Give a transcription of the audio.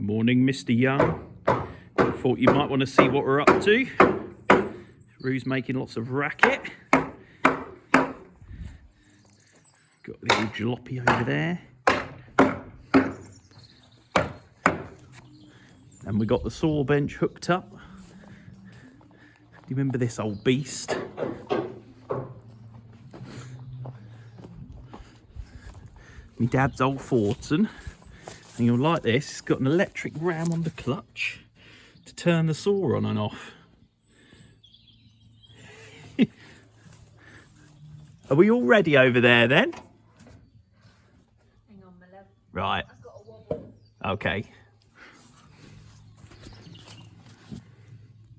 Morning, Mr. Young. Thought you might want to see what we're up to. Rue's making lots of racket. Got the old jalopy over there. And we got the saw bench hooked up. Do you remember this old beast? My dad's old Fordson. And you'll like this, it's got an electric ram on the clutch to turn the saw on and off. Are we all ready over there then? Hang on, my love. Right. I've got a wobble. Okay.